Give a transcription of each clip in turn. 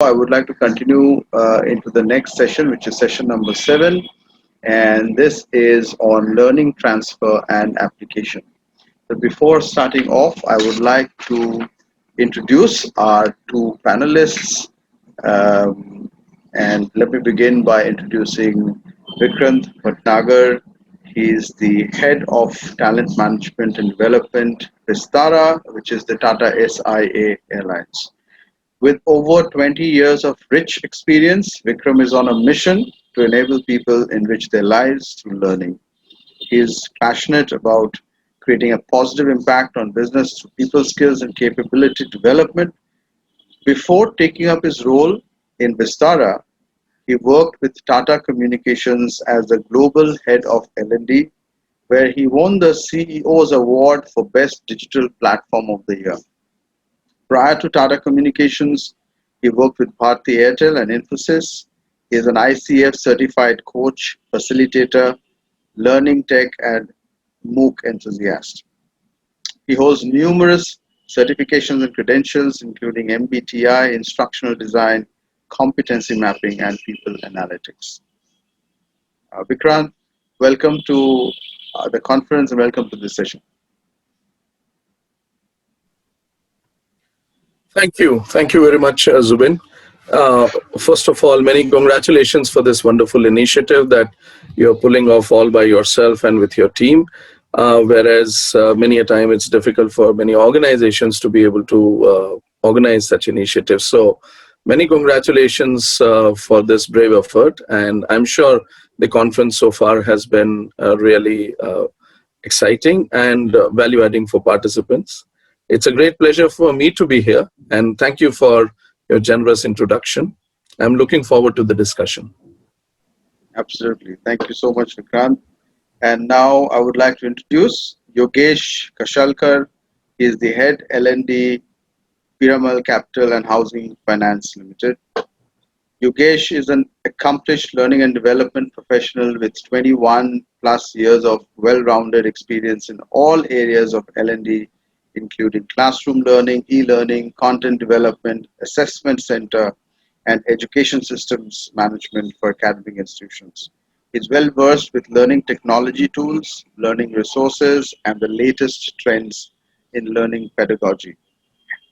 I would like to continue into the next session, which is session number 7, and this is on learning transfer and application. But before starting off, I would like to introduce our two panelists. And let me begin by introducing Vikrant Bhatnagar. He is the head of talent management and development, Vistara, which is the Tata SIA Airlines. With over 20 years of rich experience, Vikram is on a mission to enable people enrich their lives through learning. He is passionate about creating a positive impact on business through people skills and capability development. Before taking up his role in Vistara, he worked with Tata Communications as the global head of L&D, where he won the CEO's award for Best Digital Platform of the Year. Prior to Tata Communications, he worked with Bharti Airtel and Infosys. He is an ICF certified coach, facilitator, learning tech, and MOOC enthusiast. He holds numerous certifications and credentials, including MBTI, instructional design, competency mapping, and people analytics. Vikrant, welcome to the conference and welcome to this session. Thank you. Thank you very much, Zubin. First of all, many congratulations for this wonderful initiative that you're pulling off all by yourself and with your team. Whereas many a time it's difficult for many organizations to be able to organize such initiatives. So many congratulations for this brave effort. And I'm sure the conference so far has been really exciting and value-adding for participants. It's a great pleasure for me to be here, and thank you for your generous introduction. I'm looking forward to the discussion. Absolutely. Thank you so much, Vikrant. And now I would like to introduce Yogesh Kashalkar. He is the head L&D Piramal Capital and Housing Finance Limited. Yogesh is an accomplished learning and development professional with 21 plus years of well-rounded experience in all areas of L&D, including classroom learning, e-learning, content development, assessment center, and education systems management for academic institutions. He's well versed with learning technology tools, learning resources, and the latest trends in learning pedagogy.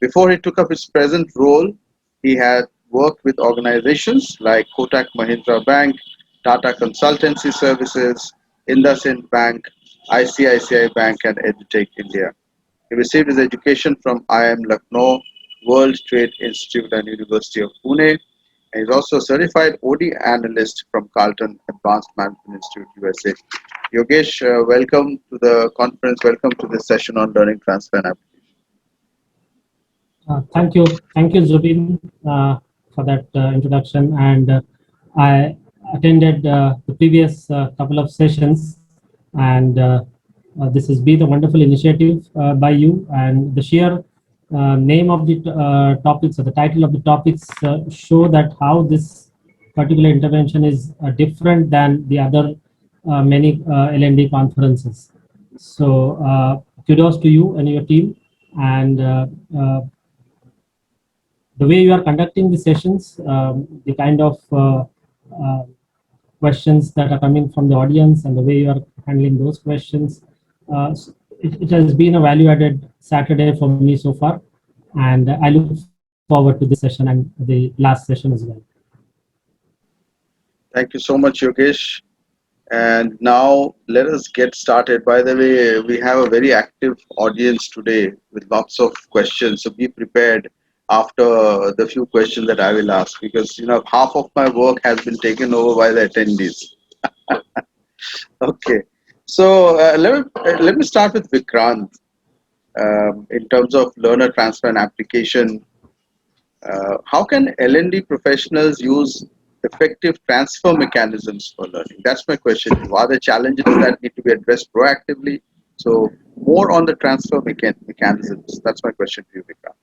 Before he took up his present role, he had worked with organizations like Kotak Mahindra Bank, Tata Consultancy Services, IndusInd Bank, ICICI Bank, and EduTech India. He received his education from IIM Lucknow, World Trade Institute, and University of Pune. And he's also a certified OD analyst from Carlton Advanced Management Institute, USA. Yogesh, welcome to the conference. Welcome to this session on learning transfer and application. Thank you, Zubin, for that introduction. And I attended the previous couple of sessions, and this has been a wonderful initiative by you. And the sheer name of the topics or the title of the topics show that how this particular intervention is different than the other many L&D conferences. So kudos to you and your team. And the way you are conducting the sessions, the kind of questions that are coming from the audience and the way you are handling those questions, it has been a value-added Saturday for me so far, and I look forward to this session and the last session as well. Thank you so much, Yogesh. And now let us get started. By the way, we have a very active audience today with lots of questions, so be prepared after the few questions that I will ask, because half of my work has been taken over by the attendees. Okay, so let me start with Vikrant. In terms of learner transfer and application, how can L&D professionals use effective transfer mechanisms for learning? That's my question. Are there challenges that need to be addressed proactively? So more on the transfer mechanisms. That's my question to you, Vikrant.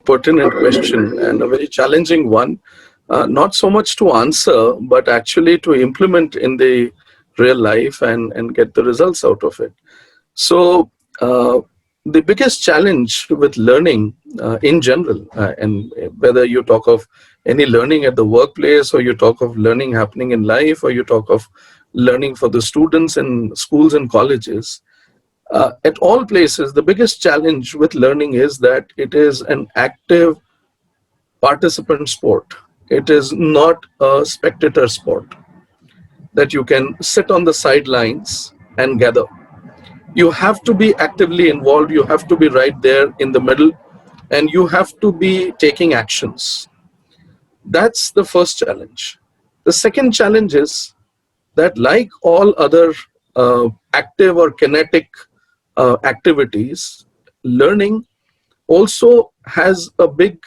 Pertinent question and a very challenging one. Not so much to answer, but actually to implement in the real life and get the results out of it. So the biggest challenge with learning in general, and whether you talk of any learning at the workplace, or you talk of learning happening in life, or you talk of learning for the students in schools and colleges, at all places, the biggest challenge with learning is that it is an active participant sport. It is not a spectator sport that you can sit on the sidelines and gather. You have to be actively involved, you have to be right there in the middle, and you have to be taking actions. That's the first challenge. The second challenge is that, like all other active or kinetic activities, learning also has a big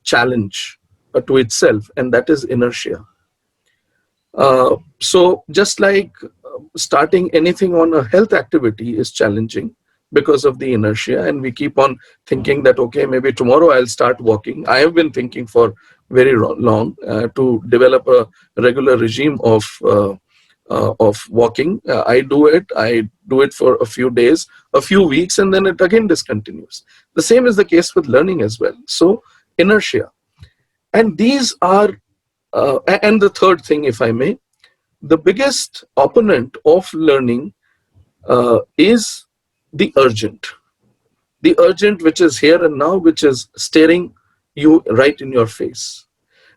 challenge to itself, and that is inertia. So just like starting anything on a health activity is challenging because of the inertia, and we keep on thinking that, okay, maybe tomorrow I'll start walking. I have been thinking for very long to develop a regular regime of walking. I do it for a few days, a few weeks, and then it again discontinues. The same is the case with learning as well. So inertia, and these are and the third thing, if I may, the biggest opponent of learning is the urgent. The urgent, which is here and now, which is staring you right in your face.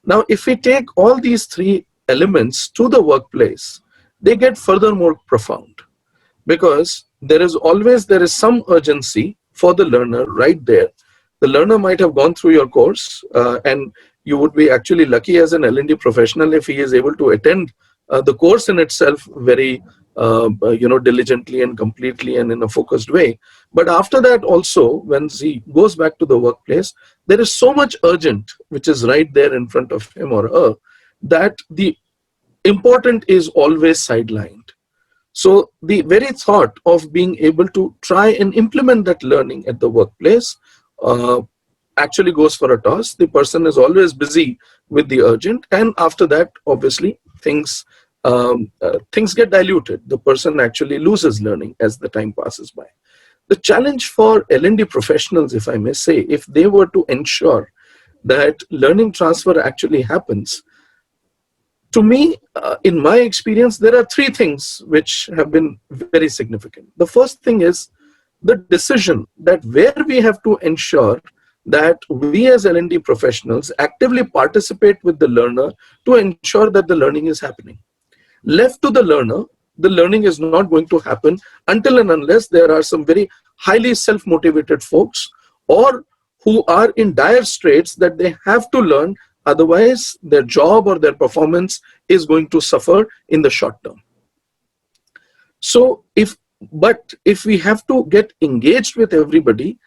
Now, if we take all these three elements to the workplace, they get further more profound, because there is some urgency for the learner right there. The learner might have gone through your course, and you would be actually lucky as an L&D professional if he is able to attend the course in itself very diligently and completely and in a focused way. But after that also, when he goes back to the workplace, there is so much urgent which is right there in front of him or her, that the important is always sidelined. So the very thought of being able to try and implement that learning at the workplace uh, actually goes for a toss. The person is always busy with the urgent, and after that, obviously, things get diluted. The person actually loses learning as the time passes by. The challenge for L&D professionals, if I may say, if they were to ensure that learning transfer actually happens, to me, in my experience, there are three things which have been very significant. The first thing is the decision that where we have to ensure that we as L&D professionals actively participate with the learner to ensure that the learning is happening. Left to the learning is not going to happen until and unless there are some very highly self-motivated folks, or who are in dire straits that they have to learn, otherwise their job or their performance is going to suffer in the short term. So if we have to get engaged with everybody,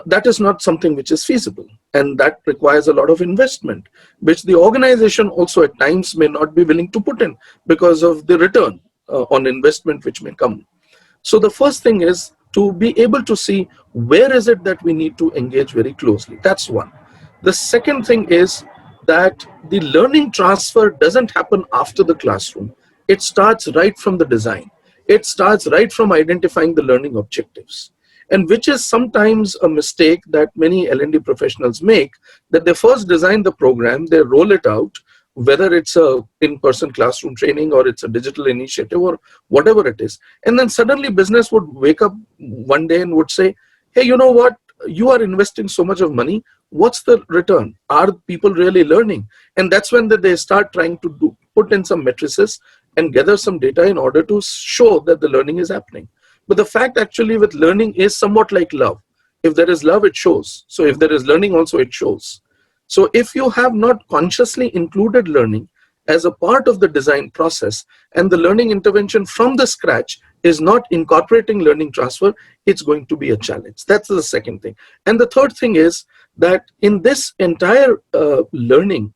that is not something which is feasible, and that requires a lot of investment, which the organization also at times may not be willing to put in because of the return on investment which may come. So the first thing is to be able to see where is it that we need to engage very closely. That's one. The second thing is that the learning transfer doesn't happen after the classroom. It starts right from the design. It starts right from identifying the learning objectives, and which is sometimes a mistake that many L&D professionals make, that they first design the program, they roll it out, whether it's a in-person classroom training or it's a digital initiative or whatever it is. And then suddenly business would wake up one day and would say, hey, you know what? You are investing so much of money. What's the return? Are people really learning? And that's when they start trying to put in some matrices and gather some data in order to show that the learning is happening. But the fact actually with learning is somewhat like love. If there is love, it shows. So if there is learning also, it shows. So if you have not consciously included learning as a part of the design process, and the learning intervention from the scratch is not incorporating learning transfer, it's going to be a challenge. That's the second thing. And the third thing is that in this entire learning,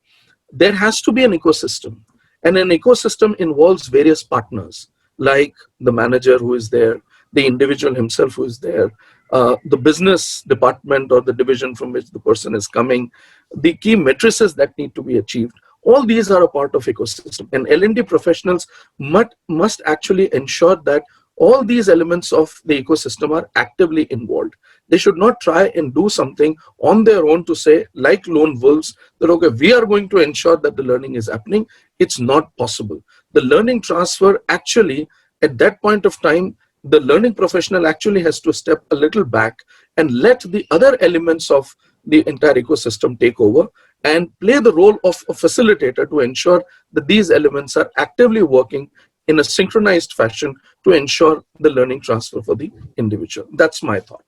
there has to be an ecosystem. And an ecosystem involves various partners, like the manager who is there, the individual himself who is there, the business department or the division from which the person is coming, the key matrices that need to be achieved. All these are a part of ecosystem, and L&D professionals must actually ensure that all these elements of the ecosystem are actively involved. They should not try and do something on their own to say, like lone wolves, that okay, we are going to ensure that the learning is happening. It's not possible. The learning transfer actually, at that point of time, the learning professional actually has to step a little back and let the other elements of the entire ecosystem take over and play the role of a facilitator to ensure that these elements are actively working in a synchronized fashion to ensure the learning transfer for the individual. That's my thought.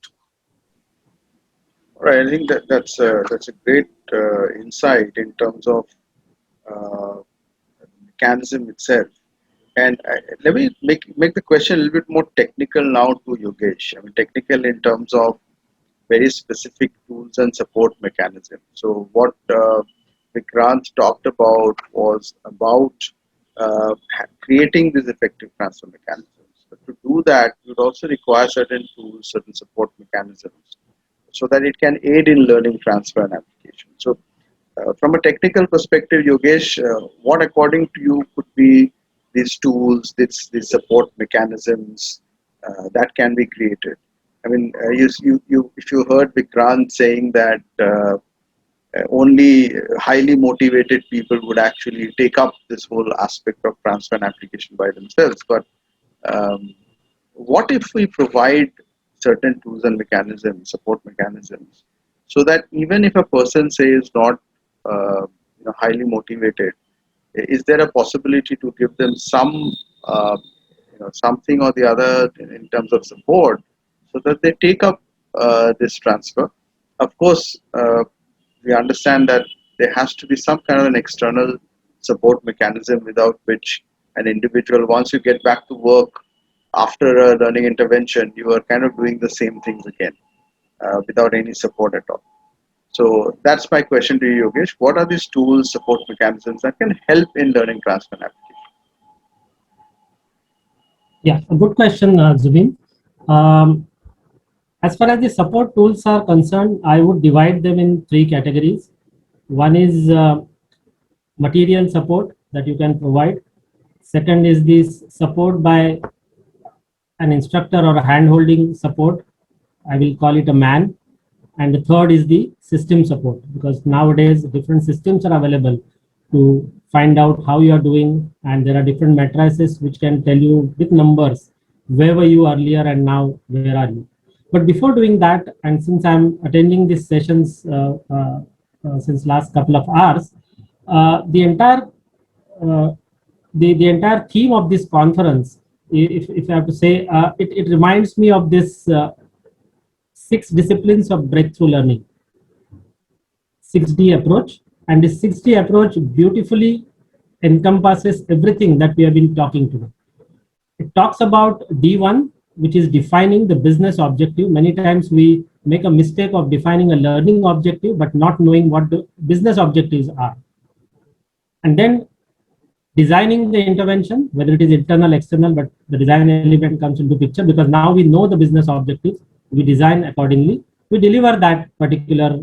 All right, I think that's a great insight in terms of uh, mechanism itself. And let me make the question a little bit more technical now to Yogesh. I mean, technical in terms of very specific tools and support mechanisms. So what Vikrant talked about was about creating these effective transfer mechanisms. But to do that, you would also require certain tools, certain support mechanisms, so that it can aid in learning transfer and application. So from a technical perspective, Yogesh, what according to you could be these tools, these support mechanisms that can be created? I mean, if you heard Vikrant saying that only highly motivated people would actually take up this whole aspect of transfer and application by themselves, but um, what if we provide certain tools and mechanisms, support mechanisms, so that even if a person say is not highly motivated, is there a possibility to give them some uh, something or the other in terms of support, so that they take up this transfer? Of course, we understand that there has to be some kind of an external support mechanism without which an individual, once you get back to work after a learning intervention, you are kind of doing the same things again without any support at all. So that's my question to you, Yogesh. What are these tools, support mechanisms that can help in learning transfer and application? Yeah, a good question, Zubin. Um, as far as the support tools are concerned, I would divide them in three categories. One is material support that you can provide. Second is this support by an instructor or a hand-holding support. I will call it a man. And the third is the system support, because nowadays different systems are available to find out how you are doing, and there are different matrices which can tell you with numbers where were you earlier and now where are you. But before doing that, and since I'm attending these sessions since last couple of hours, the entire uh, the entire theme of this conference, if I have to say, it reminds me of this 6 disciplines of breakthrough learning, 6D approach. And the 6D approach beautifully encompasses everything that we have been talking today. It talks about D1, which is defining the business objective. Many times we make a mistake of defining a learning objective, but not knowing what the business objectives are. And then designing the intervention, whether it is internal, external, but the design element comes into picture, because now we know the business objectives, we design accordingly, we deliver that particular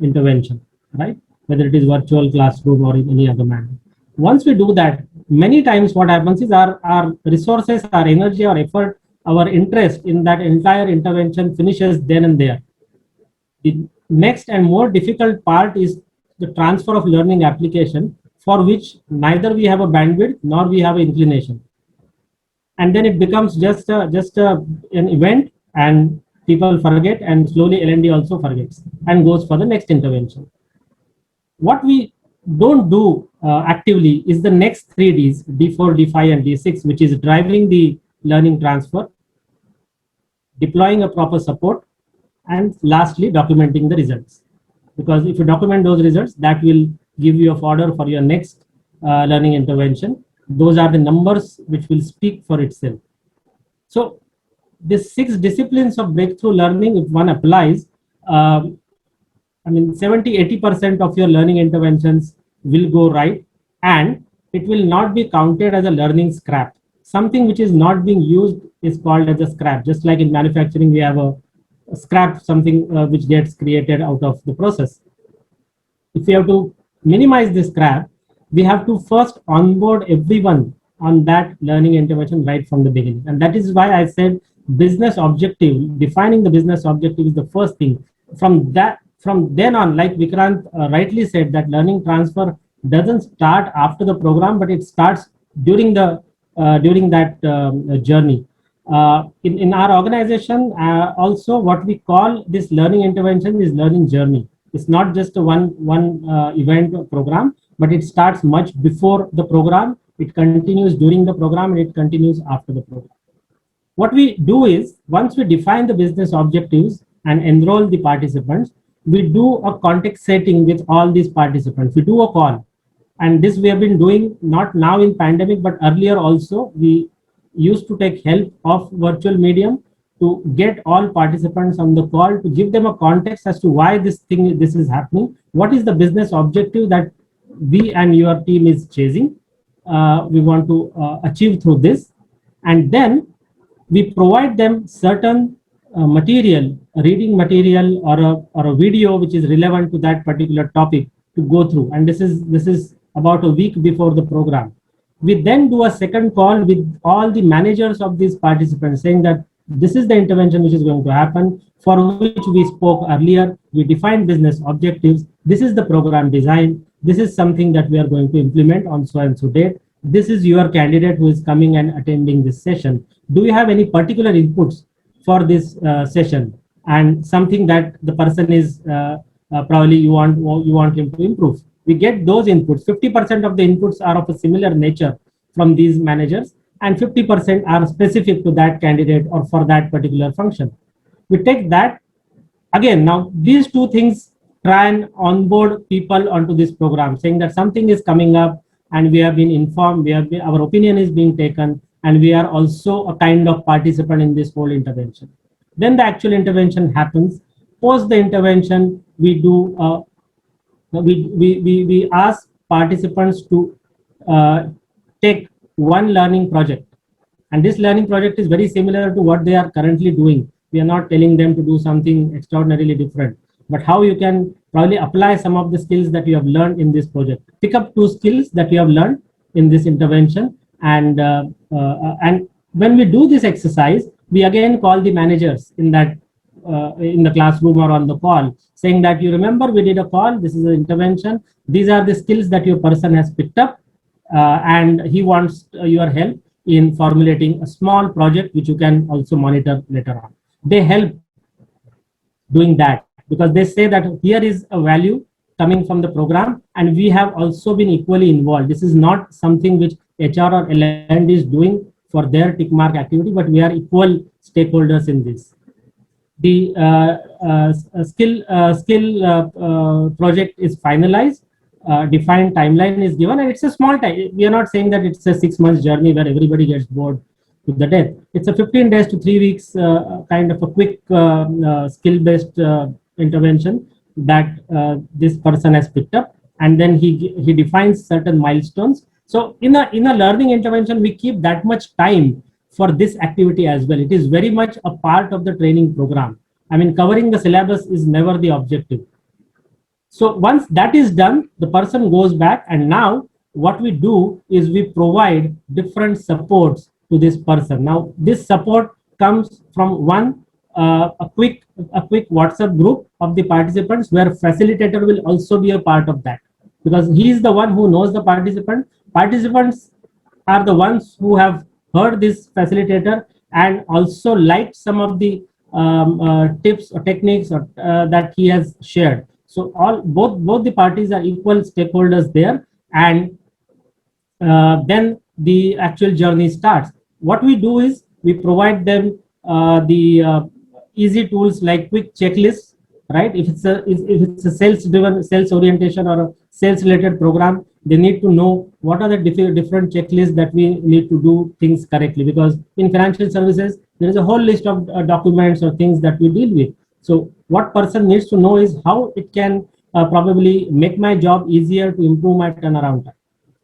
intervention, right? Whether it is virtual classroom or in any other manner. Once we do that, many times what happens is our resources, our energy, our effort, our interest in that entire intervention finishes then and there. The next and more difficult part is the transfer of learning application, for which neither we have a bandwidth nor we have an inclination. And then it becomes an event, and people forget, and slowly L&D also forgets and goes for the next intervention. What we don't do actively is the next 3Ds, D4, D5, and D6, which is driving the learning transfer, deploying a proper support, and lastly documenting the results. Because if you document those results, that will give you a fodder for your next learning intervention. Those are the numbers which will speak for itself. So these 6 disciplines of breakthrough learning, if one applies, I mean 70-80% of your learning interventions will go right, and it will not be counted as a learning scrap. Something which is not being used is called as a scrap. Just like in manufacturing, we have a scrap, something which gets created out of the process. If we have to minimize this scrap, we have to first onboard everyone on that learning intervention right from the beginning. And that is why I said business objective, defining the business objective is the first thing. From then on, like Vikrant rightly said, that learning transfer doesn't start after the program, but it starts during that journey. In our organization, also what we call this learning intervention is learning journey. It's not just a one event or program, but it starts much before the program. It continues during the program, and it continues after the program. What we do is, once we define the business objectives and enroll the participants, we do a context setting with all these participants. We do a call, and this we have been doing not now in pandemic, but earlier also. We used to take help of virtual medium to get all participants on the call, to give them a context as to why this is happening, what is the business objective that we and your team is chasing, we want to achieve through this. And then we provide them certain material, reading material, or a video which is relevant to that particular topic to go through. And this is about a week before the program. We then do a second call with all the managers of these participants, saying that this is the intervention which is going to happen, for which we spoke earlier. We define business objectives. This is the program design. This is something that we are going to implement on so and so date. This is your candidate who is coming and attending this session. Do you have any particular inputs for this session, and something that the person is probably you want him to improve? We get those inputs. 50% of the inputs are of a similar nature from these managers, and 50% are specific to that candidate or for that particular function. We take that. Again, now these two things try and onboard people onto this program, saying that something is coming up and we have been informed, our opinion is being taken, and we are also a kind of participant in this whole intervention. Then the actual intervention happens. Post the intervention, we ask participants to take one learning project. And this learning project is very similar to what they are currently doing. We are not telling them to do something extraordinarily different, but how you can probably apply some of the skills that you have learned in this project. Pick up 2 skills that you have learned in this intervention. And when we do this exercise, we again call the managers in the classroom or on the call, saying that you remember we did a call, this is an intervention, these are the skills that your person has picked up, and he wants your help in formulating a small project which you can also monitor later on. They help doing that because they say that here is a value coming from the program, and we have also been equally involved. This is not something which HR or L&D is doing for their tick mark activity, but we are equal stakeholders in this. The skill project is finalized, defined timeline is given, and it's a small time. We are not saying that it's a 6 months journey where everybody gets bored to the death. It's a 15 days to 3 weeks kind of a quick skill-based intervention that this person has picked up, and then he defines certain milestones. So in a learning intervention, we keep that much time for this activity as well. It is very much a part of the training program. I mean, covering the syllabus is never the objective. So once that is done, the person goes back, and now what we do is we provide different supports to this person. Now this support comes from a quick WhatsApp group of the participants, where facilitator will also be a part of that, because he is the one who knows the participant. Participants are the ones who have heard this facilitator and also liked some of the tips or techniques that he has shared. So both the parties are equal stakeholders there, and then the actual journey starts. What we do is we provide them the easy tools like quick checklists, right? If it's a sales orientation or a sales related program, they need to know what are the different checklists that we need to do things correctly, because in financial services there is a whole list of documents or things that we deal with. So what person needs to know is how it can probably make my job easier to improve my turnaround time.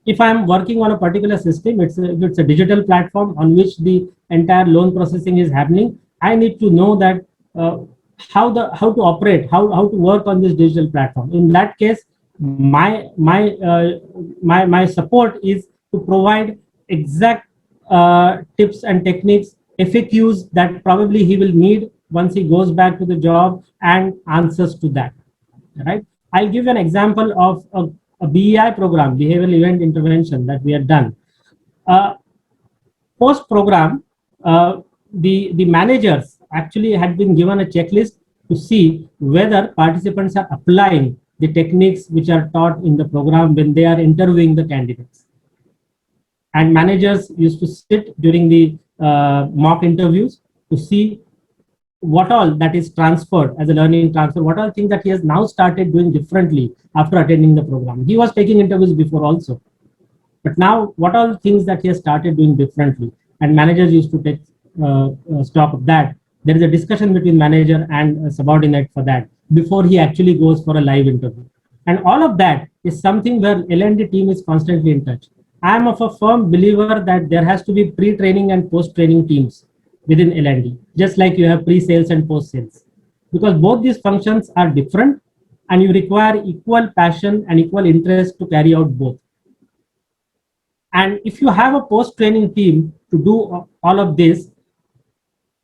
If I am working on a particular system, it's a digital platform on which the entire loan processing is happening, I need to know that how to operate, how to work on this digital platform. In that case, my support is to provide exact tips and techniques, FAQs that probably he will need once he goes back to the job, and answers to that. Right? I'll give you an example of a BEI program, behavioral event intervention, that we had done. Post program, the managers actually had been given a checklist to see whether participants are applying the techniques which are taught in the program when they are interviewing the candidates. And managers used to sit during the mock interviews to see what all that is transferred as a learning transfer, what all things that he has now started doing differently after attending the program. He was taking interviews before also, but now what all things that he has started doing differently, and managers used to take stock of that. There is a discussion between manager and a subordinate for that before he actually goes for a live interview. And all of that is something where L&D team is constantly in touch. I am of a firm believer that there has to be pre-training and post-training teams within L&D, just like you have pre-sales and post-sales, because both these functions are different and you require equal passion and equal interest to carry out both. And if you have a post-training team to do all of this,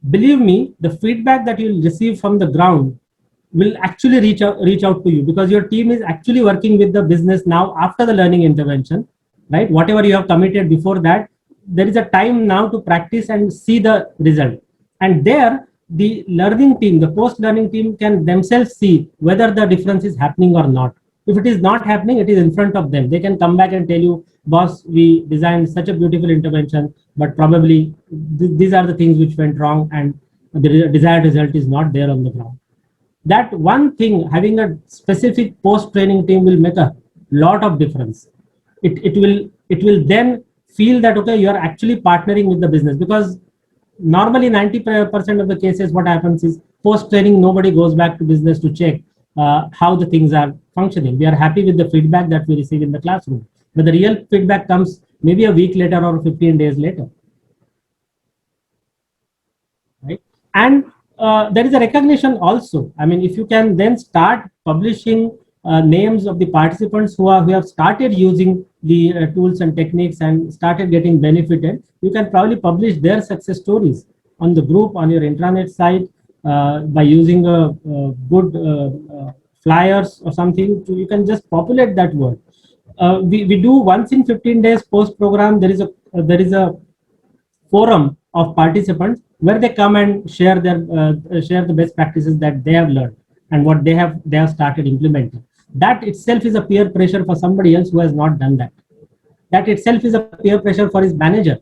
believe me, the feedback that you'll receive from the ground will actually reach out to you, because your team is actually working with the business now after the learning intervention, right? Whatever you have committed before that, there is a time now to practice and see the result. And there, the learning team, the post-learning team, can themselves see whether the difference is happening or not. If it is not happening, it is in front of them. They can come back and tell you, boss, we designed such a beautiful intervention, but probably these are the things which went wrong, and the desired result is not there on the ground. That one thing, having a specific post-training team, will make a lot of difference. It will then feel that, okay, you are actually partnering with the business, because normally 90% of the cases what happens is post-training nobody goes back to business to check how the things are functioning. We are happy with the feedback that we receive in the classroom, but the real feedback comes maybe a week later or 15 days later. Right? And there is a recognition also. I mean, if you can then start publishing names of the participants who have started using the tools and techniques and started getting benefited, you can probably publish their success stories on the group, on your intranet site, by using a good flyers or something. You can just populate that word. We do once in 15 days post program. There is a forum of participants where they come and share the best practices that they have learned and what they have started implementing. That itself is a peer pressure for somebody else who has not done that. That itself is a peer pressure for his manager.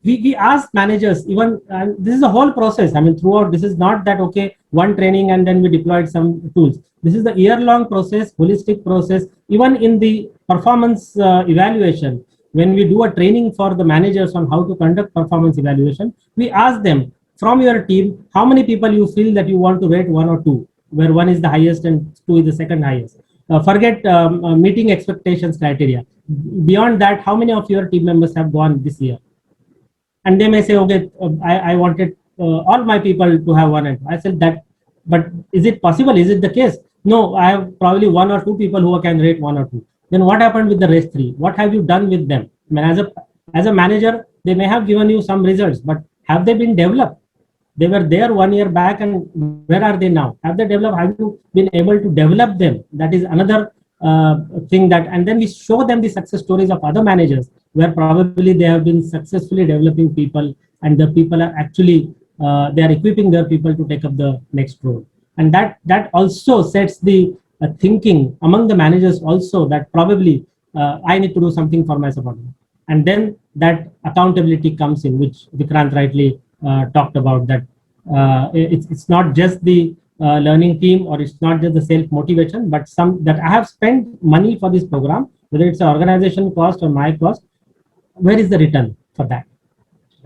We ask managers, even this is a whole process. I mean, throughout, this is not that, okay, one training and then we deployed some tools. This is the year-long process, holistic process. Even in the performance evaluation, when we do a training for the managers on how to conduct performance evaluation, we ask them, from your team, how many people you feel that you want to rate 1 or 2, where 1 is the highest and 2 is the second highest. Forget meeting expectations criteria. Beyond that, how many of your team members have gone this year? And they may say, okay, I wanted all my people to have 1 and 2. I said that, but is it possible? Is it the case? No, I have probably 1 or 2 people who can rate 1 or 2. Then what happened with the rest 3? What have you done with them? I mean, as a manager, they may have given you some results, but have they been developed? They were there 1 year back, and where are they now? Have they developed? Have you been able to develop them? That is another thing that, and then we show them the success stories of other managers where probably they have been successfully developing people, and the people are actually they are equipping their people to take up the next role. And that also sets the thinking among the managers also, that probably I need to do something for my subordinate. And then that accountability comes in, which Vikrant rightly talked about, that it's not just the learning team, or it's not just the self-motivation, but some that I have spent money for this program, whether it's an organization cost or my cost, where is the return for that,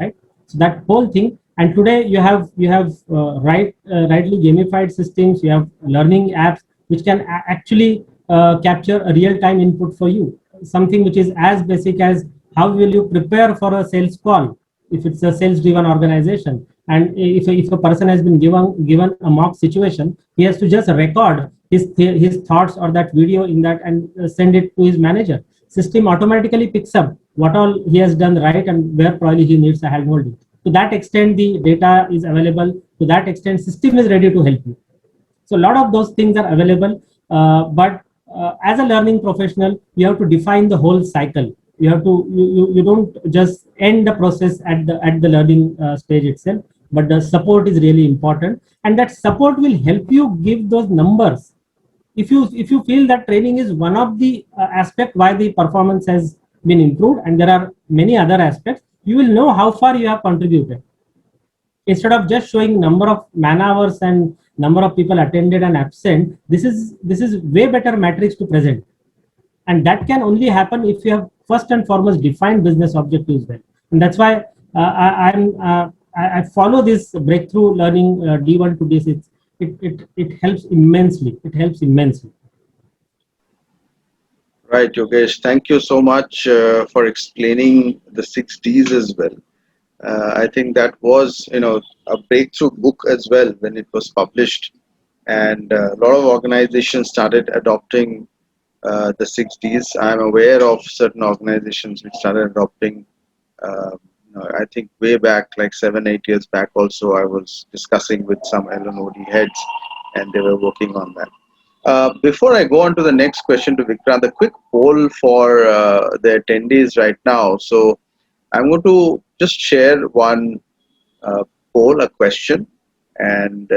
right? So that whole thing. And today you have rightly gamified systems, you have learning apps which can actually capture a real-time input for you, something which is as basic as how will you prepare for a sales call if it's a sales-driven organization. And if a person has been given a mock situation, he has to just record his thoughts or that video in that and send it to his manager. System automatically picks up what all he has done right and where probably he needs a hand holding. To that extent, the data is available. To that extent, system is ready to help you. So a lot of those things are available, but as a learning professional, you have to define the whole cycle. You have to you don't just end the process at the learning stage itself, but the support is really important, and that support will help you give those numbers. If you feel that training is one of the aspect why the performance has been improved, and there are many other aspects, you will know how far you have contributed instead of just showing number of man hours and number of people attended and absent. This is way better matrix to present, and that can only happen if you have first and foremost defined business objectives well. And that's why I follow this breakthrough learning D1 to D6. It helps immensely. It helps immensely. Right, Yogesh. Thank you so much for explaining the 6 Ds as well. I think that was, a breakthrough book as well when it was published, and a lot of organizations started adopting the 6 Ds. I'm aware of certain organizations which started adopting. I think way back, like 7, 8 years back, also I was discussing with some L&D heads, and they were working on that. Before I go on to the next question to Vikrant, a quick poll for the attendees right now. So I'm going to just share one uh, poll, a question, and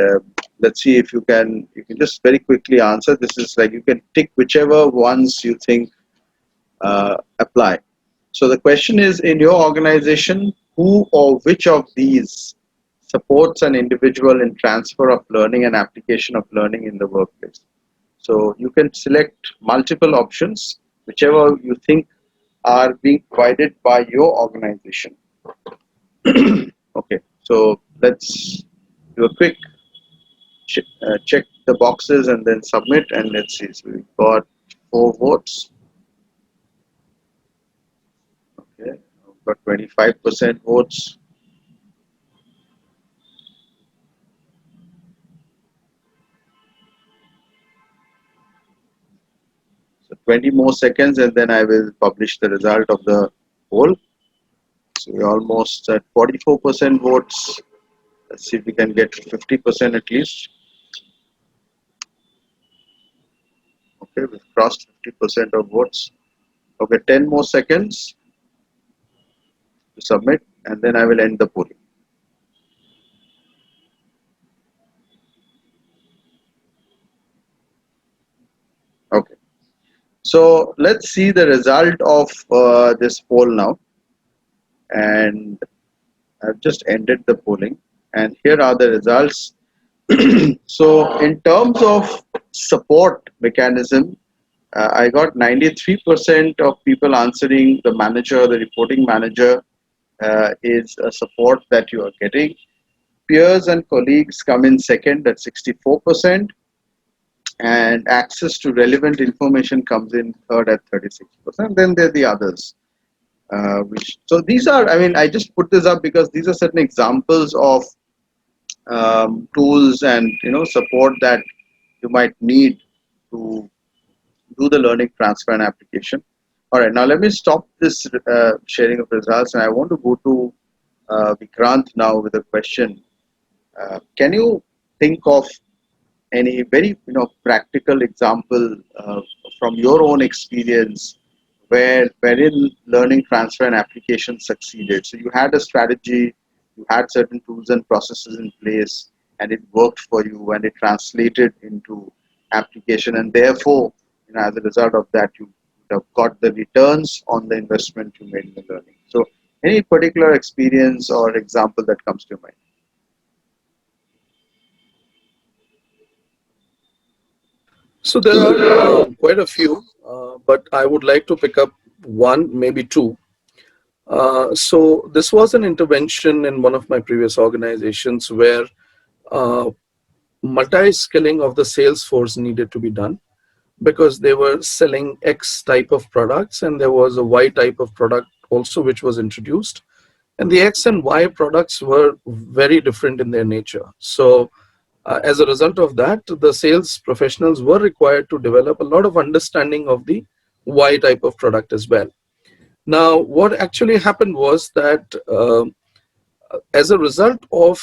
let's see if you can just very quickly answer. This is like you can tick whichever ones you think apply. So the question is, in your organization, who or which of these supports an individual in transfer of learning and application of learning in the workplace? So you can select multiple options, whichever you think are being provided by your organization. Okay, so let's do a quick check the boxes and then submit, and let's see. So we've got 4 votes. Okay, we've got 25% votes. So 20 more seconds, and then I will publish the result of the poll. So we're almost at 44% votes. Let's see if we can get 50% at least. Okay, we've crossed 50% of votes. Okay, 10 more seconds to submit, and then I will end the polling. Okay, so let's see the result of this poll now. And I've just ended the polling, and here are the results. So, in terms of support mechanism, I got 93% of people answering the manager, the reporting manager is a support that you are getting. Peers and colleagues come in second at 64%, and access to relevant information comes in third at 36%. Then there are the others. Which so these are, I mean, I just put this up because these are certain examples of tools and support that you might need to do the learning transfer and application. All right, now let me stop this sharing of results, and I want to go to Vikrant now with a question. Can you think of any very practical example from your own experience wherein learning transfer and application succeeded? So you had a strategy, you had certain tools and processes in place, and it worked for you, and it translated into application, and therefore, as a result of that, you have got the returns on the investment you made in the learning. So any particular experience or example that comes to your mind? So there are quite a few, but I would like to pick up one, maybe two. So this was an intervention in one of my previous organizations where uh, multi-skilling of the sales force needed to be done because they were selling X type of products and there was a Y type of product also which was introduced. And the X and Y products were very different in their nature. So as a result of that, the sales professionals were required to develop a lot of understanding of the Y type of product as well. Now, what actually happened was that as a result of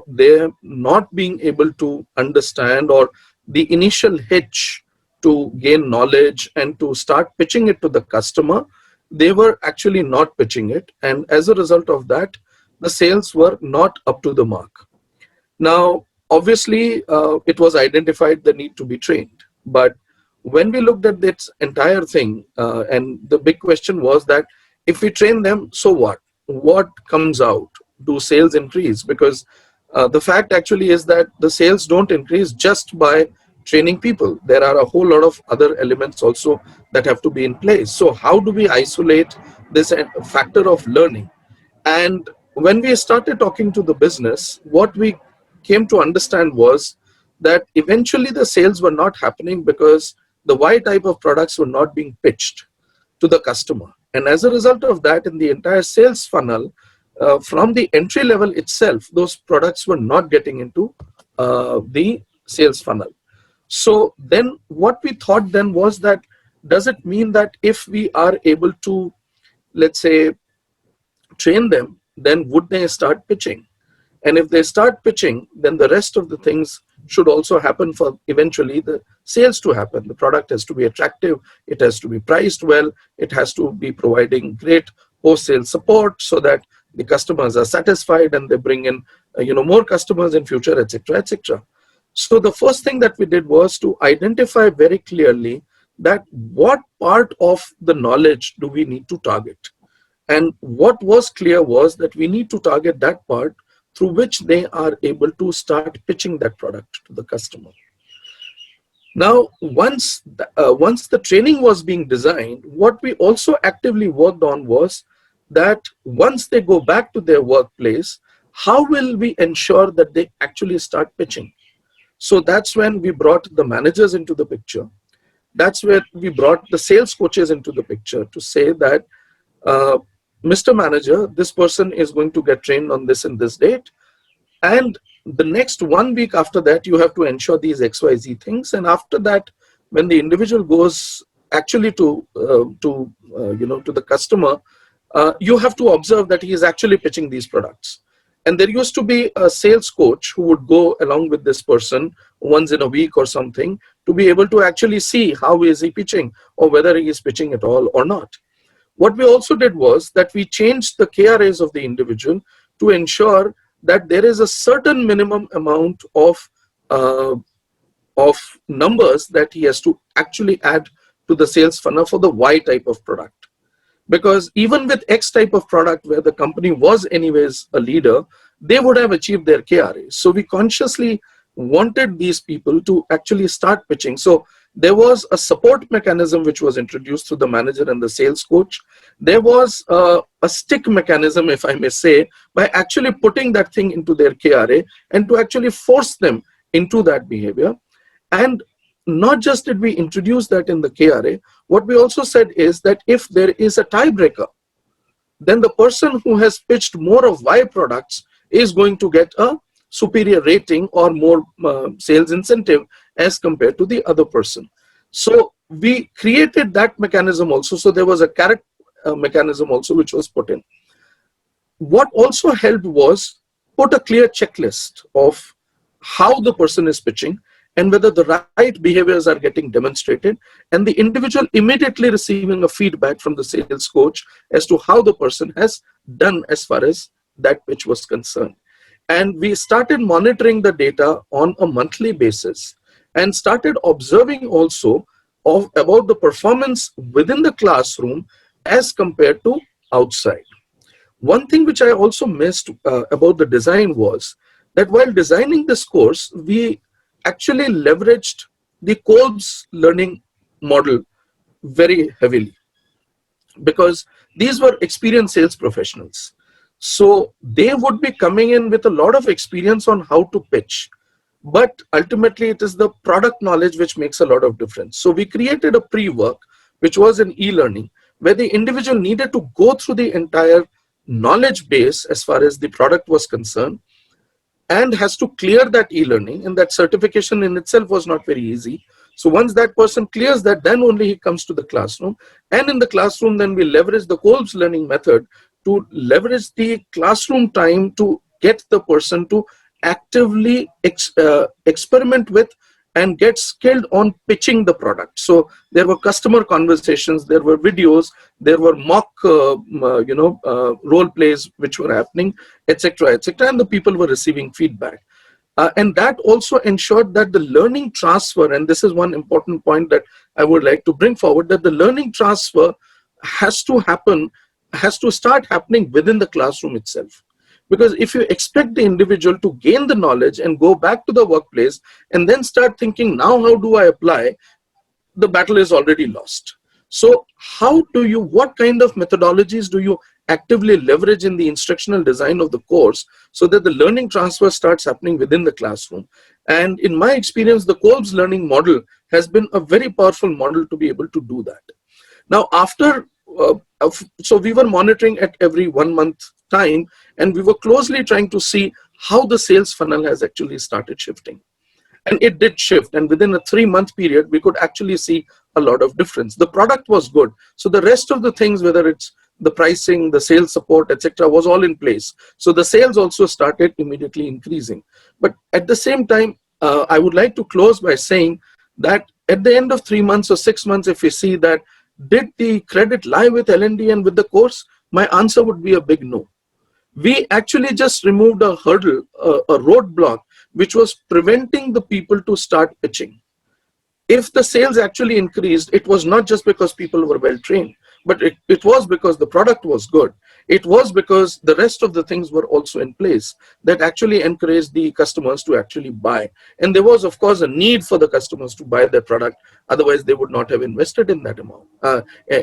their not being able to understand, or the initial hitch to gain knowledge and to start pitching it to the customer, they were actually not pitching it. And as a result of that, the sales were not up to the mark. Now, obviously, it was identified the need to be trained. But when we looked at this entire thing, and the big question was that if we train them, so what? What comes out? Do sales increase? Because the fact actually is that the sales don't increase just by training people. There are a whole lot of other elements also that have to be in place. So how do we isolate this factor of learning? And when we started talking to the business, what we came to understand was that eventually the sales were not happening because the Y type of products were not being pitched to the customer. And as a result of that, in the entire sales funnel, from the entry level itself, those products were not getting into the sales funnel. So then what we thought then was that, does it mean that if we are able to, let's say, train them, then would they start pitching? And if they start pitching, then the rest of the things should also happen for eventually the sales to happen. The product has to be attractive, it has to be priced well, it has to be providing great post-sale support so that the customers are satisfied and they bring in more customers in future, etc., etc. So the first thing that we did was to identify very clearly that what part of the knowledge do we need to target. And what was clear was that we need to target that part through which they are able to start pitching that product to the customer. Now, once the training was being designed, what we also actively worked on was that once they go back to their workplace, how will we ensure that they actually start pitching? So that's when we brought the managers into the picture. That's where we brought the sales coaches into the picture to say that, Mr. Manager, this person is going to get trained on this and this date. And the next 1 week after that, you have to ensure these XYZ things. And after that, when the individual goes actually to the customer, you have to observe that he is actually pitching these products. And there used to be a sales coach who would go along with this person once in a week or something to be able to actually see how is he pitching or whether he is pitching at all or not. What we also did was that we changed the KRAs of the individual to ensure that there is a certain minimum amount of numbers that he has to actually add to the sales funnel for the Y type of product. Because even with X type of product where the company was anyways a leader, they would have achieved their KRAs. So we consciously wanted these people to actually start pitching. So there was a support mechanism which was introduced through the manager and the sales coach. There was a stick mechanism, if I may say, by actually putting that thing into their KRA and to actually force them into that behavior. And not just did we introduce that in the KRA, what we also said is that if there is a tiebreaker, then the person who has pitched more of Y products is going to get a superior rating or more sales incentive as compared to the other person. So we created that mechanism also. So there was a carrot mechanism also which was put in. What also helped was put a clear checklist of how the person is pitching and whether the right behaviors are getting demonstrated, and the individual immediately receiving a feedback from the sales coach as to how the person has done as far as that pitch was concerned. And we started monitoring the data on a monthly basis and started observing also about the performance within the classroom as compared to outside. One thing which I also missed about the design was that while designing this course, we actually leveraged the Kolb's learning model very heavily, because these were experienced sales professionals. So they would be coming in with a lot of experience on how to pitch. But ultimately, it is the product knowledge which makes a lot of difference. So we created a pre-work, which was an e-learning, where the individual needed to go through the entire knowledge base as far as the product was concerned, and has to clear that e-learning. And that certification in itself was not very easy. So once that person clears that, then only he comes to the classroom. And in the classroom, then we leverage the Kolb's learning method to leverage the classroom time to get the person to actively experiment with and get skilled on pitching the product. So there were customer conversations, there were videos, there were mock role plays which were happening, etc., etc., and the people were receiving feedback. And that also ensured that the learning transfer, and this is one important point that I would like to bring forward, that the learning transfer has to happen, has to start happening within the classroom itself. Because if you expect the individual to gain the knowledge and go back to the workplace and then start thinking, now how do I apply, the battle is already lost. So how do you, what kind of methodologies do you actively leverage in the instructional design of the course so that the learning transfer starts happening within the classroom? And in my experience, the Kolb's learning model has been a very powerful model to be able to do that. Now, after, so we were monitoring at every 1 month time, and we were closely trying to see how the sales funnel has actually started shifting. And it did shift, and within a 3-month period we could actually see a lot of difference. The product was good, so the rest of the things, whether it's the pricing, the sales support, etc., was all in place. So the sales also started immediately increasing. But at the same time, I would like to close by saying that at the end of 3 months or 6 months, if we see that did the credit lie with L&D and with the course, my answer would be a big no. We actually just removed a hurdle, a roadblock, which was preventing the people to start pitching. If the sales actually increased, it was not just because people were well trained, but it was because the product was good. It was because the rest of the things were also in place that actually encouraged the customers to actually buy. And there was, of course, a need for the customers to buy their product. Otherwise, they would not have invested in that amount,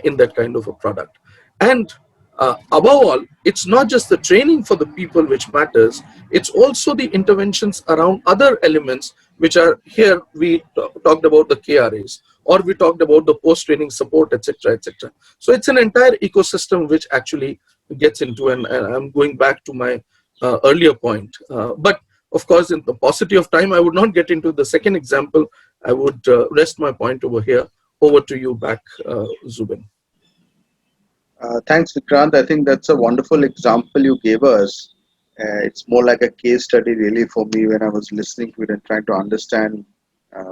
in that kind of a product. And above all, it's not just the training for the people which matters, it's also the interventions around other elements which are here. We talked about the KRAs, or we talked about the post-training support, etc., etc. So it's an entire ecosystem which actually gets into, and I'm going back to my earlier point. But of course, in the paucity of time, I would not get into the second example. I would rest my point over here. Over to you back, Zubin. Thanks, Vikrant. I think that's a wonderful example you gave us. It's more like a case study, really, for me when I was listening to it and trying to understand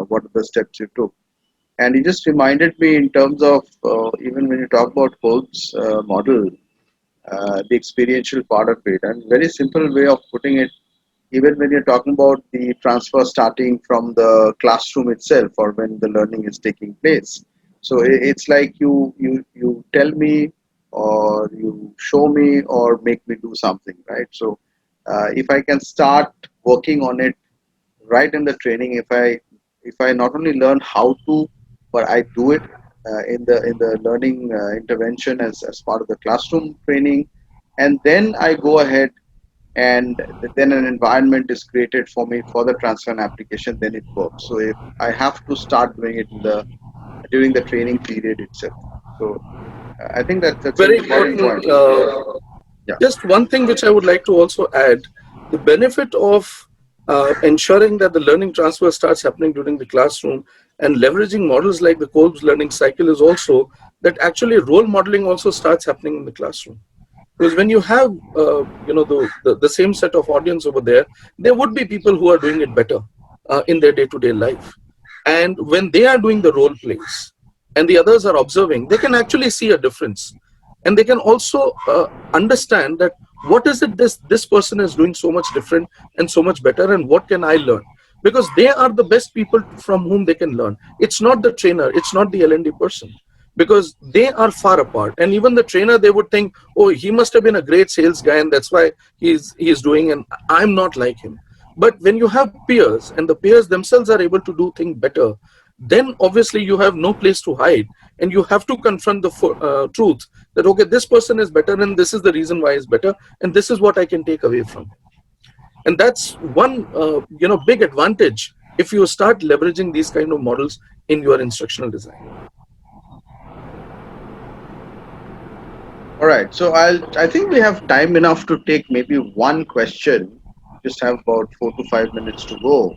what are the steps you took. And it just reminded me in terms of even when you talk about Kolb's model, the experiential part of it, and very simple way of putting it, even when you're talking about the transfer starting from the classroom itself or when the learning is taking place. So it's like you tell me or you show me or make me do something, right? So if I can start working on it right in the training, if I not only learn how to, but I do it in the learning intervention as part of the classroom training, and then I go ahead and then an environment is created for me for the transfer and application, then it works. So if I have to start doing it during the training period itself. So I think that's an Very important point. important. Yeah. Just one thing which I would like to also add, the benefit of ensuring that the learning transfer starts happening during the classroom and leveraging models like the Kolb's learning cycle is also that actually role modeling also starts happening in the classroom. Because when you have the same set of audience over there would be people who are doing it better in their day-to-day life, and when they are doing the role plays and the others are observing, they can actually see a difference, and they can also understand that what is it this person is doing so much different and so much better, and what can I learn, because they are the best people from whom they can learn. It's not the trainer, it's not the L&D person, because they are far apart. And even the trainer, they would think, oh, he must have been a great sales guy and that's why he's doing, and I'm not like him. But when you have peers and the peers themselves are able to do things better, then obviously you have no place to hide, and you have to confront the truth that okay, this person is better and this is the reason why he's better, and this is what I can take away from him. And that's one big advantage if you start leveraging these kind of models in your instructional design. All right. So I think we have time enough to take maybe one question. Just have about 4 to 5 minutes to go.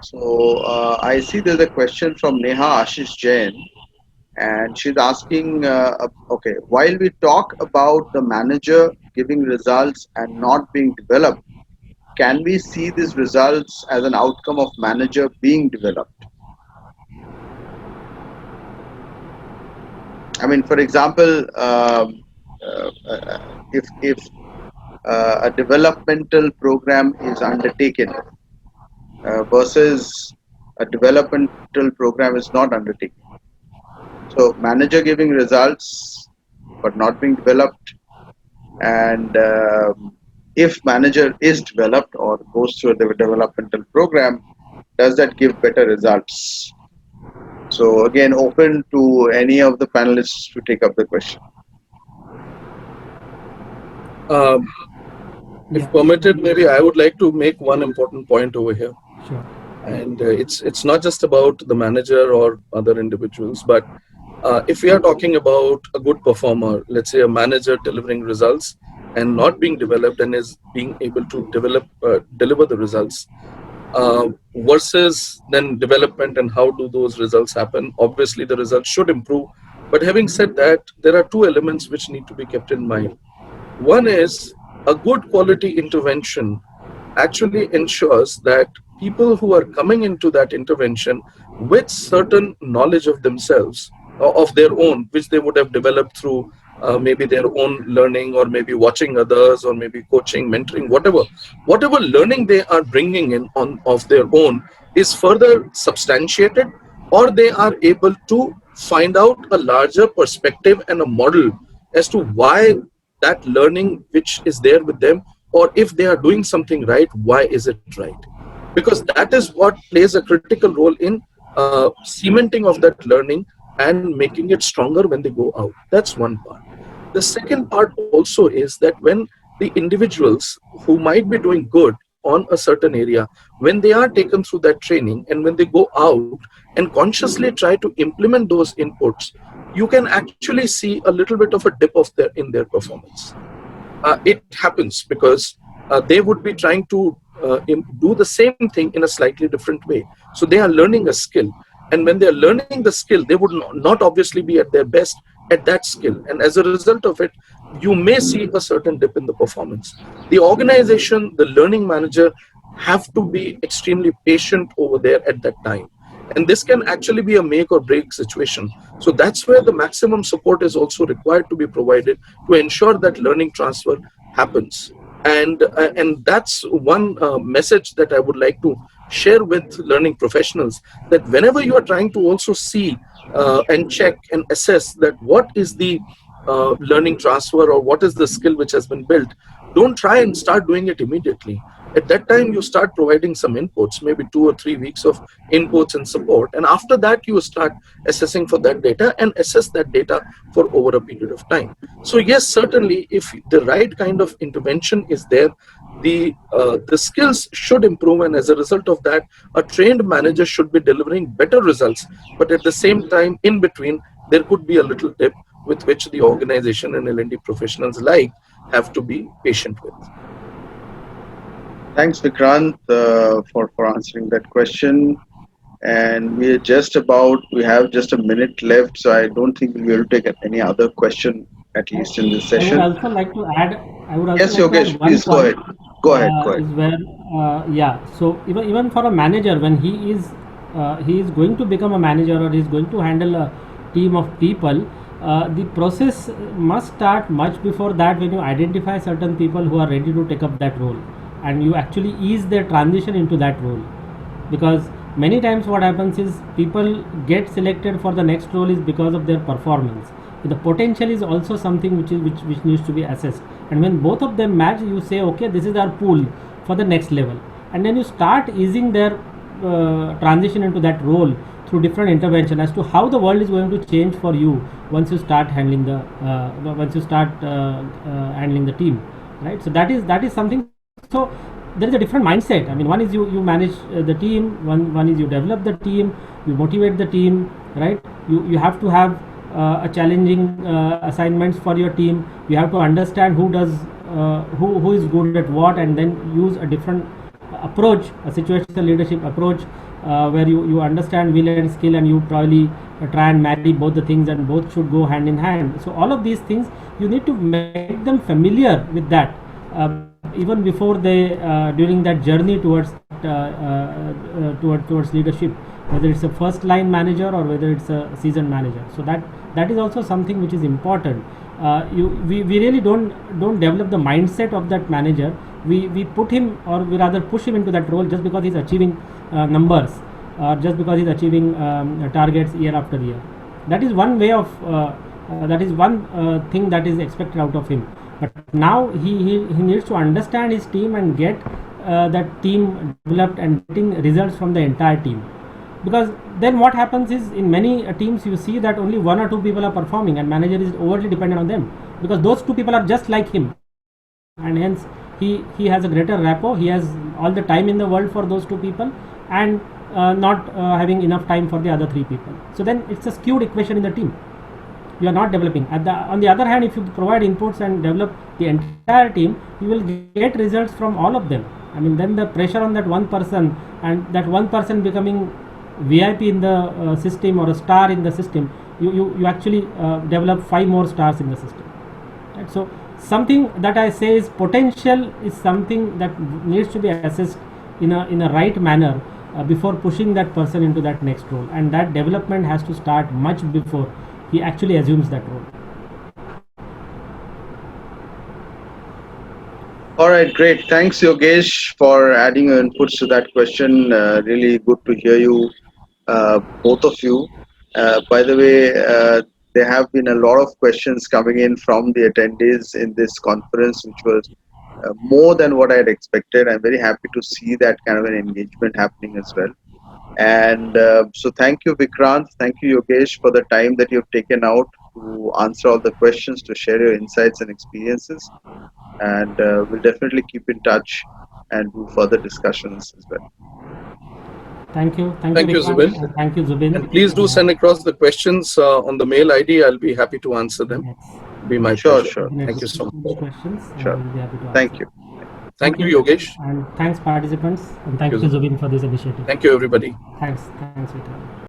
So I see there's a question from Neha Ashish Jain, and she's asking, okay, while we talk about the manager giving results and not being developed, can we see these results as an outcome of manager being developed? I mean, for example, if a developmental program is undertaken versus a developmental program is not undertaken. So manager giving results but not being developed, and if manager is developed or goes through the developmental program, does that give better results? So again, open to any of the panelists to take up the question. Um, if Yeah, permitted, maybe I would like to make one important point over here. sure. And it's not just about the manager or other individuals, but if we are talking about a good performer, let's say a manager delivering results and not being developed and is being able to deliver the results, versus then development and how do those results happen. Obviously the results should improve, but having said that, there are two elements which need to be kept in mind. One is a good quality intervention actually ensures that people who are coming into that intervention with certain knowledge of themselves, of their own, which they would have developed through maybe their own learning, or maybe watching others, or maybe coaching, mentoring, whatever learning they are bringing in on of their own is further substantiated, or they are able to find out a larger perspective and a model as to why that learning which is there with them, or if they are doing something right, why is it right? Because that is what plays a critical role in cementing of that learning and making it stronger when they go out. That's one part. The second part also is that when the individuals who might be doing good on a certain area, when they are taken through that training and when they go out and consciously try to implement those inputs, you can actually see a little bit of a dip of their in their performance. It happens because they would be trying to do the same thing in a slightly different way. So they are learning a skill. And when they are learning the skill, they would not obviously be at their best at that skill. And as a result of it, you may see a certain dip in the performance. The organization, the learning manager, have to be extremely patient over there at that time. And this can actually be a make or break situation. So that's where the maximum support is also required to be provided to ensure that learning transfer happens. And that's one message that I would like to share with learning professionals, that whenever you are trying to also see and check and assess that what is the learning transfer or what is the skill which has been built, don't try and start doing it immediately. At that time, you start providing some inputs, maybe 2 or 3 weeks of inputs and support. And after that, you start assessing for that data and assess that data for over a period of time. So yes, certainly, if the right kind of intervention is there, the skills should improve, and as a result of that, a trained manager should be delivering better results. But at the same time, in between, there could be a little dip with which the organization and L&D professionals like have to be patient with. Thanks, Vikrant, for answering that question. And we have just a minute left, so I don't think we'll be able to take any other question, at least in this I would session. also like to add. I would also Yes, like to Yogesh, add one please go point. ahead. Go ahead, go ahead. Is where yeah. So even for a manager, when he is going to become a manager, or he is going to handle a team of people, the process must start much before that, when you identify certain people who are ready to take up that role, and you actually ease their transition into that role. Because many times what happens is, people get selected for the next role is because of their performance. The potential is also something which needs to be assessed, and when both of them match, you say, okay, this is our pool for the next level, and then you start easing their transition into that role through different intervention, as to how the world is going to change for you once you start handling the team, right? So that is something. So there is a different mindset. I mean, one is you manage the team, one is you develop the team, you motivate the team, right? You have to have a challenging assignments for your team. You have to understand who is good at what, and then use a different approach, a situational leadership approach, where you understand will and skill, and you probably try and marry both the things, and both should go hand in hand. So all of these things you need to make them familiar with that, even before they during that journey towards towards leadership, whether it's a first line manager or whether it's a seasoned manager. So that is also something which is important. We really don't develop the mindset of that manager. We put him, or we rather push him into that role just because he's achieving numbers, or just because he's achieving targets year after year. That is one way of that is one thing that is expected out of him. But now he needs to understand his team and get that team developed and getting results from the entire team. Because then what happens is, in many teams you see that only one or two people are performing, and manager is overly dependent on them, because those two people are just like him, and hence he has a greater rapport, he has all the time in the world for those two people, and not having enough time for the other three people. So then it's a skewed equation in the team. You are not developing. On the other hand, if you provide inputs and develop the entire team, you will get results from all of them. I mean, then the pressure on that one person, and that one person becoming VIP in the system, or a star in the system, you actually develop 5 more stars in the system. Right? So something that I say is potential is something that needs to be assessed in a right manner before pushing that person into that next role, and that development has to start much before he actually assumes that role. All right, great. Thanks, Yogesh, for adding your inputs to that question. Really good to hear you, both of you. By the way, there have been a lot of questions coming in from the attendees in this conference, which was more than what I had expected. I'm very happy to see that kind of an engagement happening as well. And so, thank you, Vikrant. Thank you, Yogesh, for the time that you've taken out to answer all the questions, to share your insights and experiences. And we'll definitely keep in touch and do further discussions as well. Thank you, Thank you, Vikrant, Zubin. and thank you, Zubin. And please do send across the questions on the mail ID. I'll be happy to answer them. Yes, Be my Sure, pleasure. sure. Thank you definitely. so much. Good questions, and Sure. we'll be happy to Thank answer. you. Thank Thank you, you, Yogesh. and thanks, participants, and Thank thank you, you, Zubin. Zubin, for this initiative. Thank you, everybody. Thanks, Vikrant.